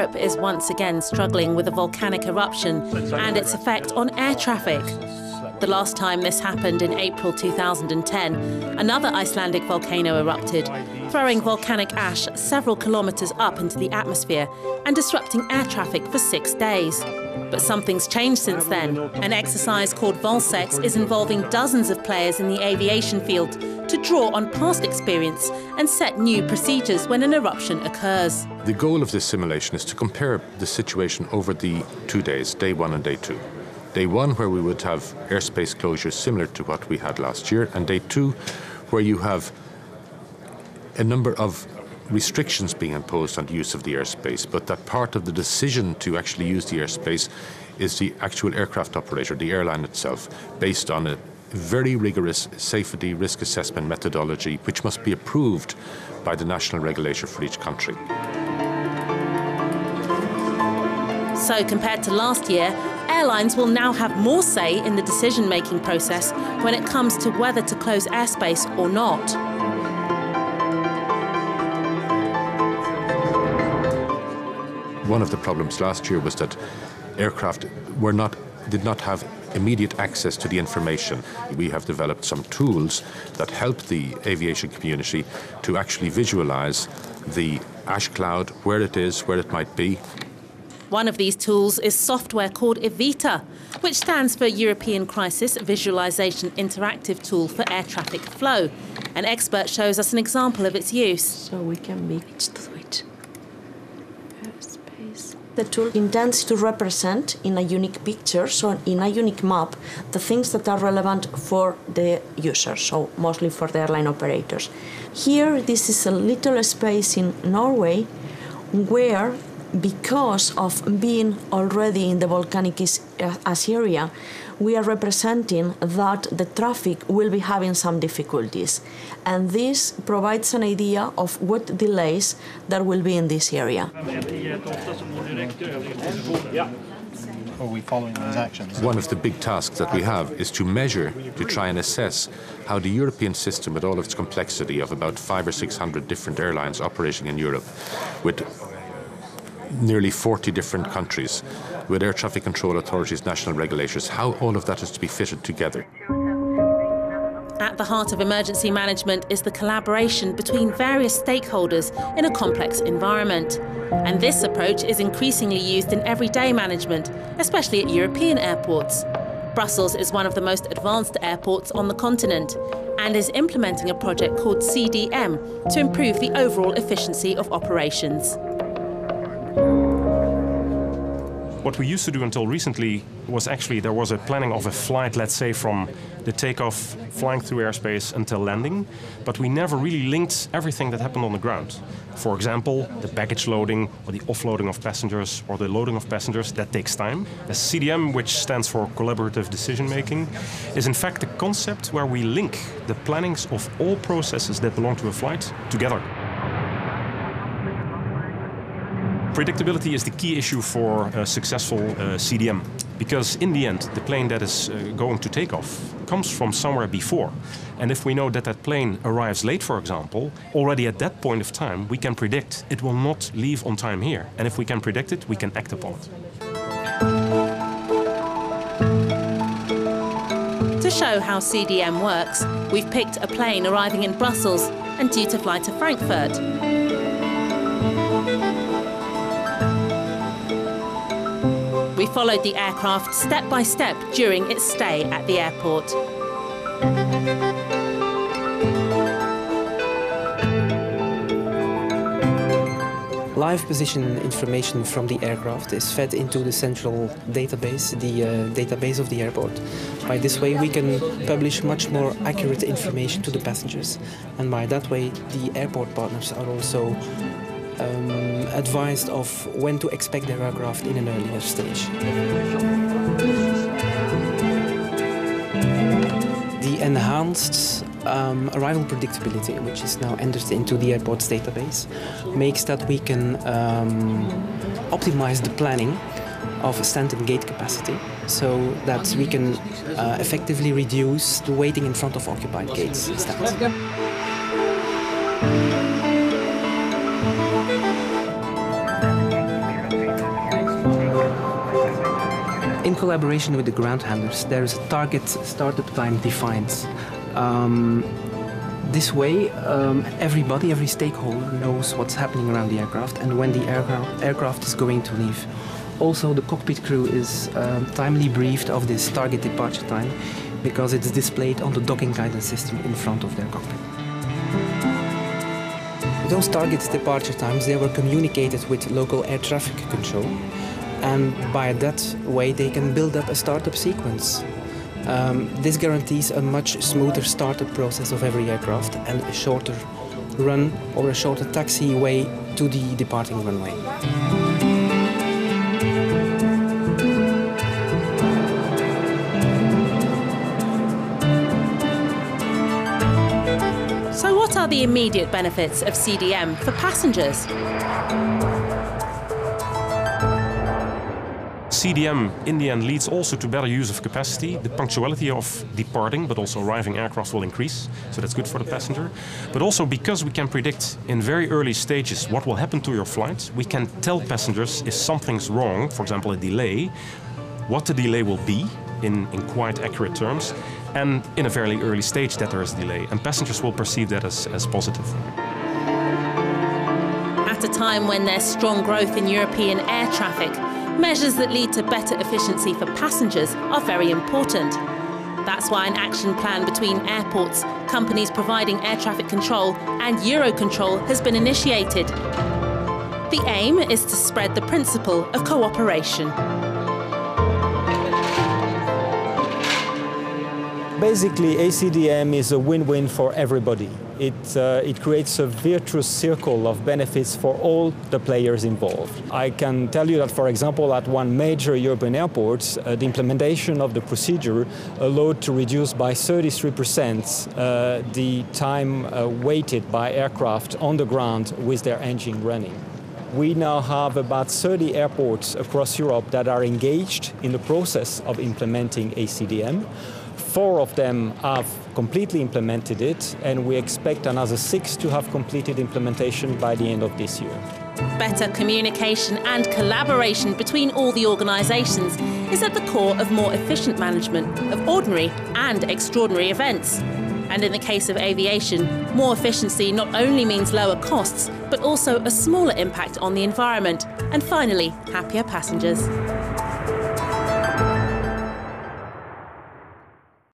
Europe is once again struggling with a volcanic eruption and its effect on air traffic. The last time this happened in April 2010, another Icelandic volcano erupted, throwing volcanic ash several kilometres up into the atmosphere and disrupting air traffic for 6 days. But something's changed since then. An exercise called volcanic is involving dozens of players in the aviation field to draw on past experience and set new procedures when an eruption occurs. The goal of this simulation is to compare the situation over the 2 days, day 1 and day 2. Day 1, where we would have airspace closures similar to what we had last year, and day 2, where you have a number of restrictions being imposed on the use of the airspace, but that part of the decision to actually use the airspace is the actual aircraft operator, the airline itself, based on a very rigorous safety risk assessment methodology, which must be approved by the national regulator for each country. So compared to last year, airlines will now have more say in the decision-making process when it comes to whether to close airspace or not. One of the problems last year was that aircraft did not have immediate access to the information. We have developed some tools that help the aviation community to actually visualize the ash cloud, where it is, where it might be. One of these tools is software called EVITA, which stands for European Crisis Visualization Interactive Tool for Air Traffic Flow. An expert shows us an example of its use. So we can be switch. The tool intends to represent in a unique picture, so in a unique map, the things that are relevant for the users, so mostly for the airline operators. Here, this is a little space in Norway where, because of being already in the volcanic ash area, we are representing that the traffic will be having some difficulties. And this provides an idea of what delays there will be in this area. Are we following these actions? One of the big tasks that we have is to measure, to try and assess how the European system, with all of its complexity of about 500 or 600 different airlines operating in Europe, with nearly 40 different countries, with air traffic control authorities, national regulators, how all of that is to be fitted together. At the heart of emergency management is the collaboration between various stakeholders in a complex environment. And this approach is increasingly used in everyday management, especially at European airports. Brussels is one of the most advanced airports on the continent and is implementing a project called CDM to improve the overall efficiency of operations. What we used to do until recently was actually there was a planning of a flight, let's say, from the takeoff, flying through airspace until landing, but we never really linked everything that happened on the ground. For example, the baggage loading or the offloading of passengers or the loading of passengers, that takes time. The CDM, which stands for collaborative decision making, is in fact a concept where we link the plannings of all processes that belong to a flight together. Predictability is the key issue for a successful CDM, because in the end, the plane that is going to take off comes from somewhere before. And if we know that that plane arrives late, for example, already at that point of time, we can predict it will not leave on time here. And if we can predict it, we can act upon it. To show how CDM works, we've picked a plane arriving in Brussels and due to fly to Frankfurt. We followed the aircraft step by step during its stay at the airport. Live position information from the aircraft is fed into the central database, the database of the airport. By this way we can publish much more accurate information to the passengers, and by that way the airport partners are also advised of when to expect their aircraft in an earlier stage. The enhanced arrival predictability, which is now entered into the airport's database, makes that we can optimize the planning of stand and gate capacity so that we can effectively reduce the waiting in front of occupied gates instead. collaboration with the ground handlers, there is a target startup time defined. This way, every stakeholder knows what's happening around the aircraft and when the aircraft is going to leave. Also, the cockpit crew is timely briefed of this target departure time because it's displayed on the docking guidance system in front of their cockpit. Those target departure times, they were communicated with local air traffic control, and by that way they can build up a startup sequence. This guarantees a much smoother startup process of every aircraft and a shorter run or a shorter taxiway to the departing runway. So what are the immediate benefits of CDM for passengers? CDM in the end leads also to better use of capacity. The punctuality of departing but also arriving aircraft will increase, so that's good for the passenger. But also because we can predict in very early stages what will happen to your flight, we can tell passengers if something's wrong, for example a delay, what the delay will be in quite accurate terms, and in a fairly early stage that there is a delay, and passengers will perceive that as positive. At a time when there's strong growth in European air traffic, measures that lead to better efficiency for passengers are very important. That's why an action plan between airports, companies providing air traffic control and Eurocontrol has been initiated. The aim is to spread the principle of cooperation. Basically, ACDM is a win-win for everybody. It creates a virtuous circle of benefits for all the players involved. I can tell you that, for example, at one major European airport, the implementation of the procedure allowed to reduce by 33% the time waited by aircraft on the ground with their engine running. We now have about 30 airports across Europe that are engaged in the process of implementing ACDM. 4 of them have completely implemented it, and we expect another 6 to have completed implementation by the end of this year. Better communication and collaboration between all the organisations is at the core of more efficient management of ordinary and extraordinary events. And in the case of aviation, more efficiency not only means lower costs, but also a smaller impact on the environment, and finally, happier passengers.